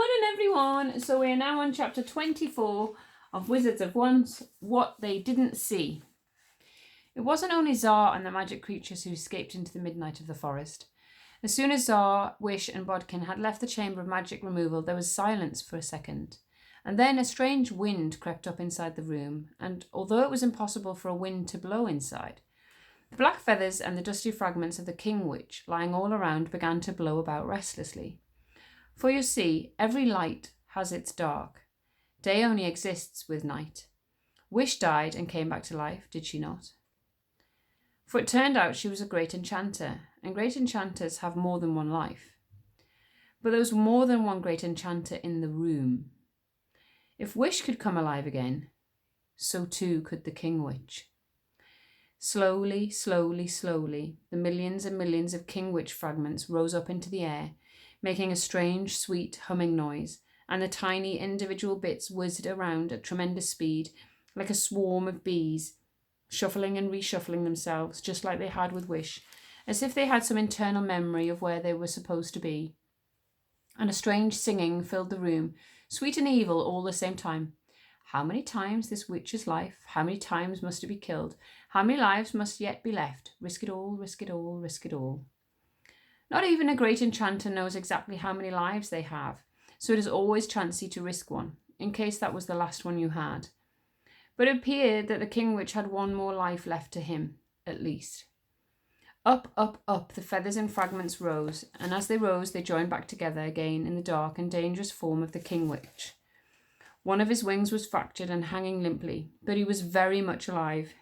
Morning everyone. So we're now on chapter 24 of Wizards of Once, What They Didn't See. It wasn't only Zar and the magic creatures who escaped into the midnight of the forest. As soon as Zar, Wish and Bodkin had left the chamber of magic removal, there was silence for a second. And then a strange wind crept up inside the room, and although it was impossible for a wind to blow inside, the black feathers and the dusty fragments of the King Witch lying all around began to blow about restlessly. For you see, every light has its dark. Day only exists with night. Wish died and came back to life, did she not? For it turned out she was a great enchanter, and great enchanters have more than one life. But there was more than one great enchanter in the room. If Wish could come alive again, so too could the King Witch. Slowly, slowly, slowly, the millions and millions of King Witch fragments rose up into the air, making a strange, sweet, humming noise, and the tiny individual bits whizzed around at tremendous speed, like a swarm of bees, shuffling and reshuffling themselves, just like they had with Wish, as if they had some internal memory of where they were supposed to be. And a strange singing filled the room, sweet and evil all the same time. How many times this witch's life? How many times must it be killed? How many lives must yet be left? Risk it all, risk it all, risk it all. Not even a great enchanter knows exactly how many lives they have, so it is always chancy to risk one, in case that was the last one you had. But it appeared that the King Witch had one more life left to him, at least. Up, up, up, the feathers and fragments rose, and as they rose they joined back together again in the dark and dangerous form of the King Witch. One of his wings was fractured and hanging limply, but he was very much alive.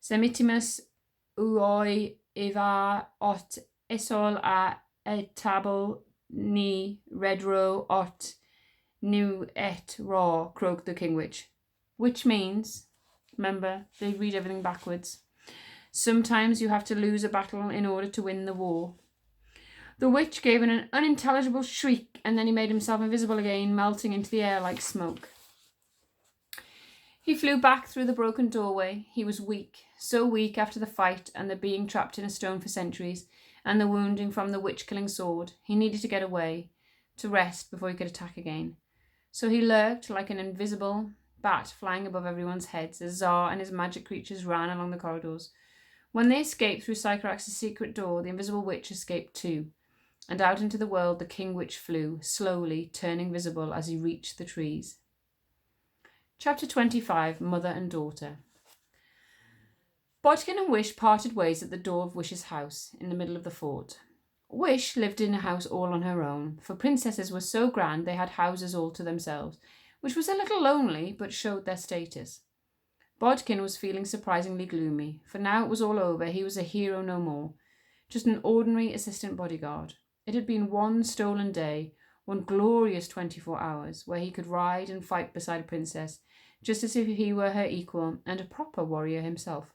Semitimus uoi eva ot Isol a etabl ni redro ot nu et ra, croaked the King Witch. Which means, remember, they read everything backwards. Sometimes you have to lose a battle in order to win the war. The witch gave an unintelligible shriek, and then he made himself invisible again, melting into the air like smoke. He flew back through the broken doorway. He was weak, so weak after the fight and the being trapped in a stone for centuries, and the wounding from the witch-killing sword. He needed to get away, to rest before he could attack again. So he lurked like an invisible bat flying above everyone's heads as Zar and his magic creatures ran along the corridors. When they escaped through Sycorax's secret door, the invisible witch escaped too, and out into the world the King Witch flew, slowly turning visible as he reached the trees. Chapter 25, Mother and Daughter. Bodkin and Wish parted ways at the door of Wish's house in the middle of the fort. Wish lived in a house all on her own, for princesses were so grand they had houses all to themselves, which was a little lonely but showed their status. Bodkin was feeling surprisingly gloomy, for now it was all over, he was a hero no more, just an ordinary assistant bodyguard. It had been one stolen day, one glorious 24 hours, where he could ride and fight beside a princess, just as if he were her equal and a proper warrior himself.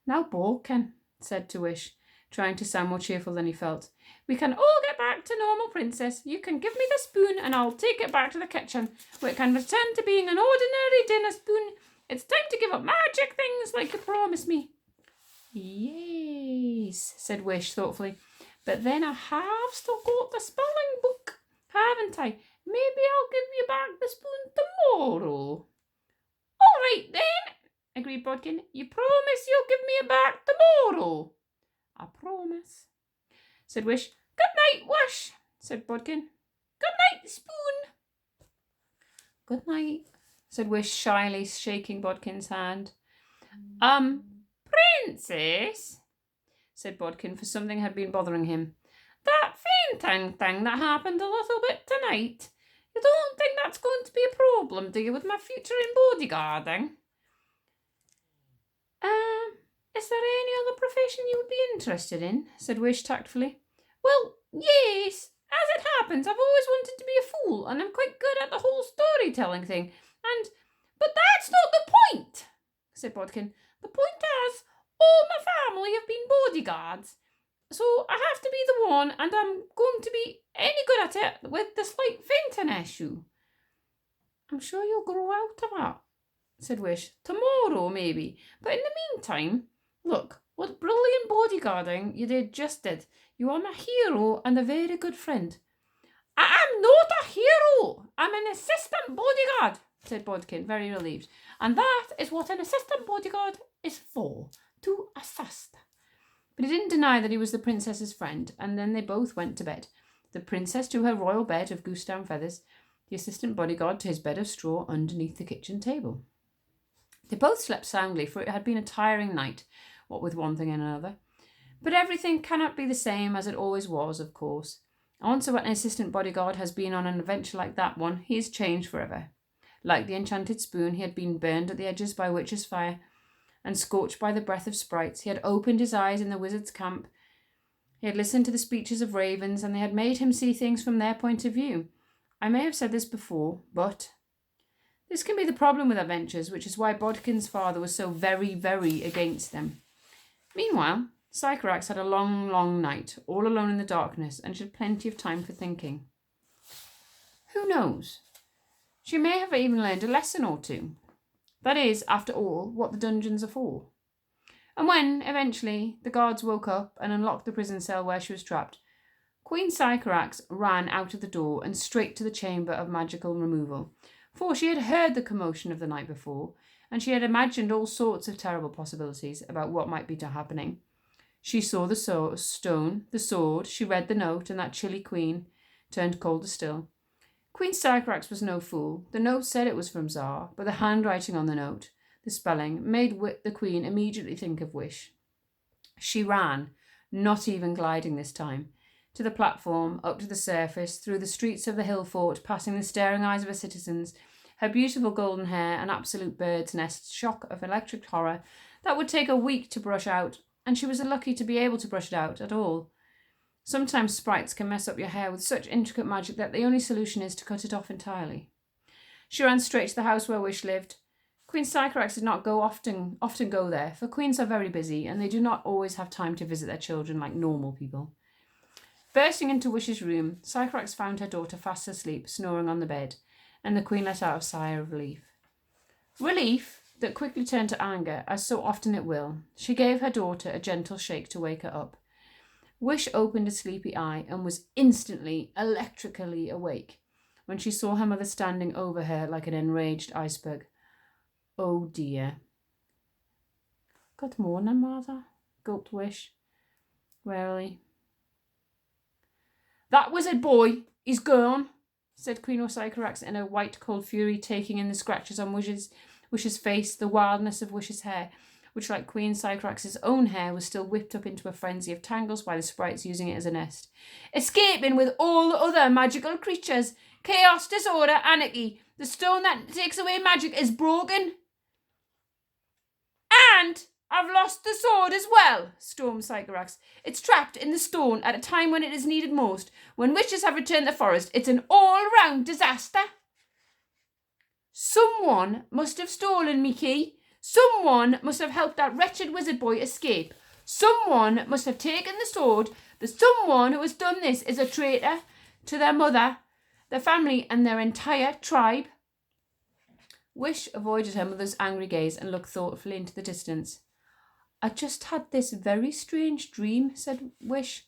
Now, Bodkin, said to Wish, trying to sound more cheerful than he felt, we can all get back to normal, princess. You can give me the spoon and I'll take it back to the kitchen, where it can return to being an ordinary dinner spoon. It's time to give up magic things like you promised me. Yes, said Wish thoughtfully, but then I have still got the spelling book, haven't I? Maybe I'll give you back the spoon tomorrow. All right then, agreed Bodkin. You promise you'll give me it back tomorrow? I promise, said Wish. Good night, Wish, said Bodkin. Good night, spoon. Good night, said Wish, shyly shaking Bodkin's hand. Princess, said Bodkin, for something had been bothering him. That fainting thing that happened a little bit tonight, you don't think that's going to be a problem, do you, with my future in bodyguarding? Is there any other profession you would be interested in? Said Wish tactfully. Well, yes. As it happens, I've always wanted to be a fool, and I'm quite good at the whole storytelling thing. But that's not the point, said Bodkin. The point is, all my family have been bodyguards, so I have to be the one, and I'm going to be any good at it with the slight fainting issue. I'm sure you'll grow out of that, said Wish. Tomorrow, maybe. But in the meantime, look, what brilliant bodyguarding you just did. You are my hero and a very good friend. I am not am an assistant bodyguard, said Bodkin, very relieved. And that is what an assistant bodyguard is for, to assist. But he didn't deny that he was the princess's friend, and then they both went to bed. The princess to her royal bed of goose-down feathers, the assistant bodyguard to his bed of straw underneath the kitchen table. They both slept soundly, for it had been a tiring night, what with one thing and another. But everything cannot be the same as it always was, of course. Once an assistant bodyguard has been on an adventure like that one, he is changed forever. Like the enchanted spoon, he had been burned at the edges by witches' fire and scorched by the breath of sprites. He had opened his eyes in the wizard's camp. He had listened to the speeches of ravens, and they had made him see things from their point of view. I may have said this before, but this can be the problem with adventures, which is why Bodkin's father was so very, very against them. Meanwhile, Sycorax had a long, long night, all alone in the darkness, and she had plenty of time for thinking. Who knows? She may have even learned a lesson or two. That is, after all, what the dungeons are for. And when, eventually, the guards woke up and unlocked the prison cell where she was trapped, Queen Sycorax ran out of the door and straight to the chamber of magical removal, for she had heard the commotion of the night before, and she had imagined all sorts of terrible possibilities about what might be happening. She saw the stone, the sword, she read the note, and that chilly queen turned colder still. Queen Sycorax was no fool. The note said it was from Tsar, but the handwriting on the note, the spelling, made the queen immediately think of Wish. She ran, not even gliding this time, to the platform, up to the surface, through the streets of the hill fort, passing the staring eyes of her citizens, her beautiful golden hair, an absolute bird's nest shock of electric horror that would take a week to brush out, and she was lucky to be able to brush it out at all. Sometimes sprites can mess up your hair with such intricate magic that the only solution is to cut it off entirely. She ran straight to the house where Wish lived. Queen Sycorax did not often go there, for queens are very busy, and they do not always have time to visit their children like normal people. Bursting into Wish's room, Sycorax found her daughter fast asleep, snoring on the bed, and the queen let out a sigh of relief. Relief that quickly turned to anger, as so often it will. She gave her daughter a gentle shake to wake her up. Wish opened a sleepy eye and was instantly, electrically awake when she saw her mother standing over her like an enraged iceberg. Oh dear. Good morning, mother, gulped Wish wearily. That wizard boy, he's gone, said Queen Sycorax in a white cold fury, taking in the scratches on Wish's face, the wildness of Wish's hair, which, like Queen Sycorax's own hair, was still whipped up into a frenzy of tangles by the sprites using it as a nest. Escaping with all the other magical creatures. Chaos, disorder, anarchy. The stone that takes away magic is broken. And I've lost the sword as well, stormed Sycorax. It's trapped in the stone at a time when it is needed most. When witches have returned the forest, it's an all-round disaster. Someone must have stolen me key. Someone must have helped that wretched wizard boy escape. Someone must have taken the sword. The someone who has done this is a traitor to their mother, their family, and their entire tribe. Wish avoided her mother's angry gaze and looked thoughtfully into the distance. I just had this very strange dream, said Wish.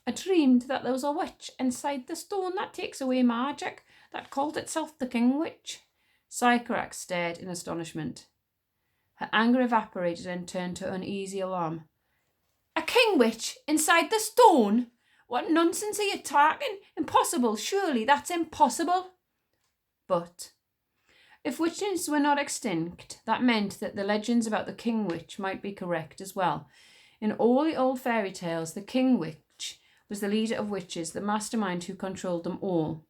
I dreamed that there was a witch inside the stone that takes away magic that called itself the King Witch. Sycorax stared in astonishment. Her anger evaporated and turned to uneasy alarm. A king witch inside the stone? What nonsense are you talking? Impossible, surely that's impossible. But if witches were not extinct, that meant that the legends about the king witch might be correct as well. In all the old fairy tales, the king witch was the leader of witches, the mastermind who controlled them all.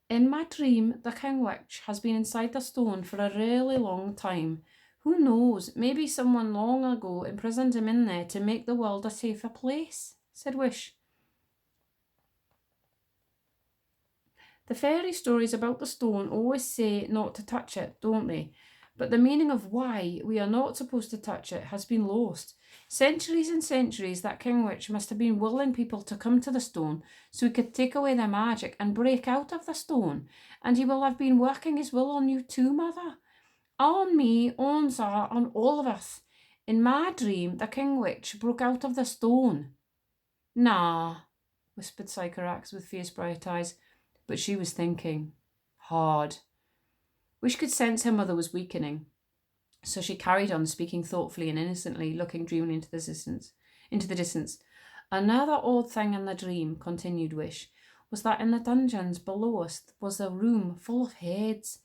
In my dream, the king witch has been inside the stone for a really long time. Who knows, maybe someone long ago imprisoned him in there to make the world a safer place, said Wish. The fairy stories about the stone always say not to touch it, don't they? But the meaning of why we are not supposed to touch it has been lost. Centuries and centuries, that king witch must have been willing people to come to the stone so he could take away their magic and break out of the stone. And he will have been working his will on you too, mother. On me, on Tsar, on all of us. In my dream, the king witch broke out of the stone. Nah, whispered Sycorax with fierce bright eyes. but she was thinking hard. Wish could sense her mother was weakening, so she carried on, speaking thoughtfully and innocently, looking dreamily into the distance. Another odd thing in the dream, continued Wish, was that in the dungeons below us was a room full of heads.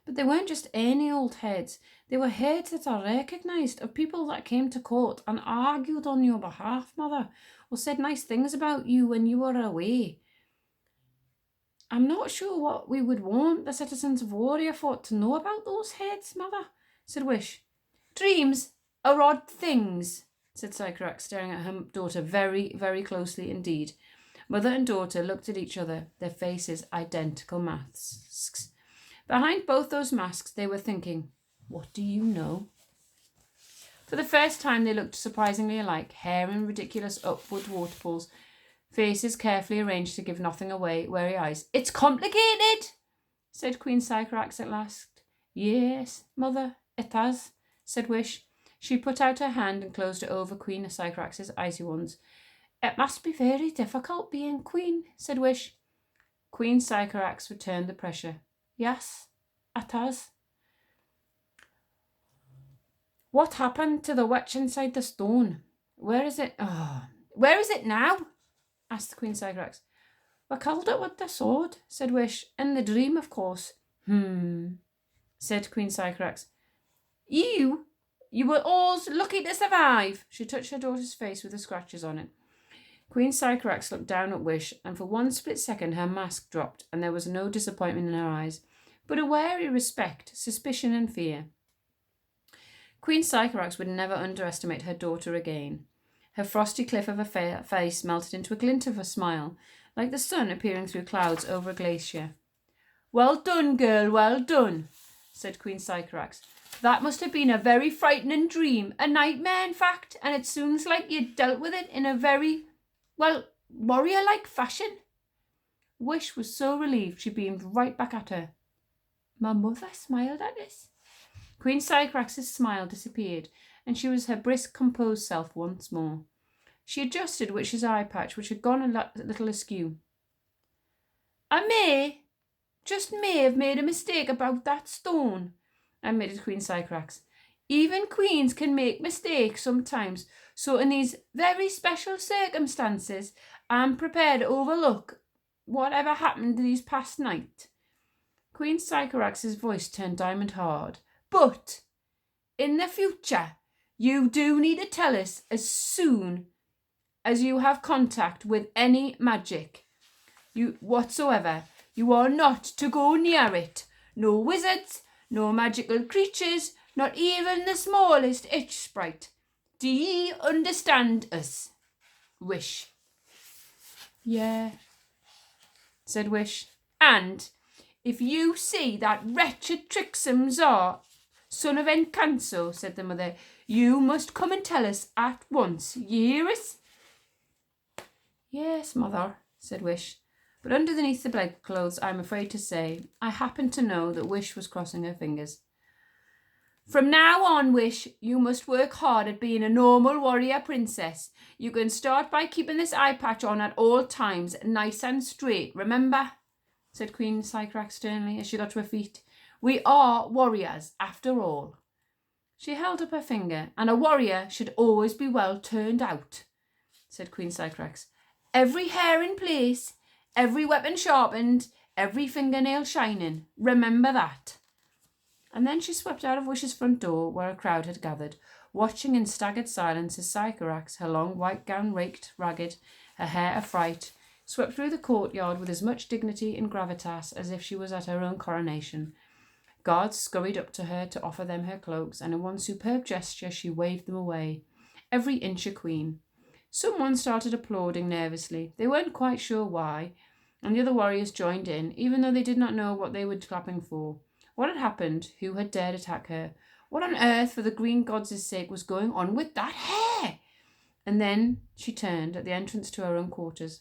But they weren't just any old heads. They were heads that I recognised, of people that came to court and argued on your behalf, Mother, or said nice things about you when you were away. I'm not sure what we would want the citizens of Warriorfort to know about those heads, Mother, said Wish. Dreams are odd things, said Sycorax, staring at her daughter very, very closely indeed. Mother and daughter looked at each other, their faces identical masks. Behind both those masks they were thinking, what do you know? For the first time they looked surprisingly alike, hair in ridiculous upward waterfalls, faces carefully arranged to give nothing away, wary eyes. It's complicated, said Queen Sycorax at last. Yes, Mother, it has, said Wish. She put out her hand and closed it over Queen Sycorax's icy ones. It must be very difficult being queen, said Wish. Queen Sycorax returned the pressure. Yes, it has. What happened to the witch inside the stone? Where is it? Where is it now? Asked Queen Sycorax. We killed it with the sword, said Wish. In the dream, of course. Said Queen Sycorax. You were all lucky to survive. She touched her daughter's face with the scratches on it. Queen Sycorax looked down at Wish, and for one split second her mask dropped, and there was no disappointment in her eyes, but a wary respect, suspicion, and fear. Queen Sycorax would never underestimate her daughter again. Her frosty cliff of a face melted into a glint of a smile, like the sun appearing through clouds over a glacier. Well done, girl, well done, said Queen Sycorax. That must have been a very frightening dream, a nightmare, in fact, and it seems like you dealt with it in a very, warrior-like fashion. Wish was so relieved she beamed right back at her. My mother smiled at us. Queen Sycorax's smile disappeared, and she was her brisk, composed self once more. She adjusted Wish's eye patch, which had gone a little askew. I may have made a mistake about that stone, admitted Queen Sycorax. Even queens can make mistakes sometimes, so in these very special circumstances, I'm prepared to overlook whatever happened these past night. Queen Sycorax's voice turned diamond hard. But in the future, you do need to tell us as soon as you have contact with any magic whatsoever. You are not to go near it. No wizards, no magical creatures, not even the smallest itch sprite. Do ye understand us? Wish. Yeah, said Wish. And if you see that wretched tricksome Tsar, son of Encanso, said the mother, you must come and tell us at once. You hear us? Yes, Mother, said Wish. But underneath the bedclothes, I'm afraid to say, I happened to know that Wish was crossing her fingers. From now on, Wish, you must work hard at being a normal warrior princess. You can start by keeping this eye patch on at all times, nice and straight, remember? Said Queen Sycorax sternly as she got to her feet. We are warriors, after all. She held up her finger, and a warrior should always be well turned out, said Queen Sycorax. Every hair in place, every weapon sharpened, every fingernail shining. Remember that. And then she swept out of Wish's front door, where a crowd had gathered, watching in staggered silence as Sycorax, her long white gown raked ragged, her hair afright, swept through the courtyard with as much dignity and gravitas as if she was at her own coronation. Guards scurried up to her to offer them her cloaks, and in one superb gesture she waved them away. Every inch a queen. Someone started applauding nervously. They weren't quite sure why, and the other warriors joined in, even though they did not know what they were clapping for. What had happened? Who had dared attack her? What on earth, for the green gods' sake, was going on with that hair? And then she turned at the entrance to her own quarters.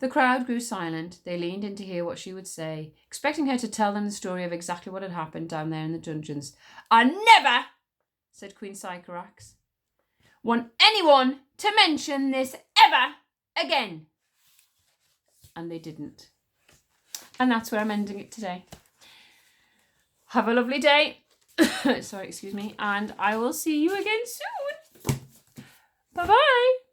The crowd grew silent. They leaned in to hear what she would say, expecting her to tell them the story of exactly what had happened down there in the dungeons. I never, said Queen Sycorax, want anyone to mention this ever again. And they didn't. And that's where I'm ending it today. Have a lovely day. Sorry, excuse me. And I will see you again soon. Bye-bye.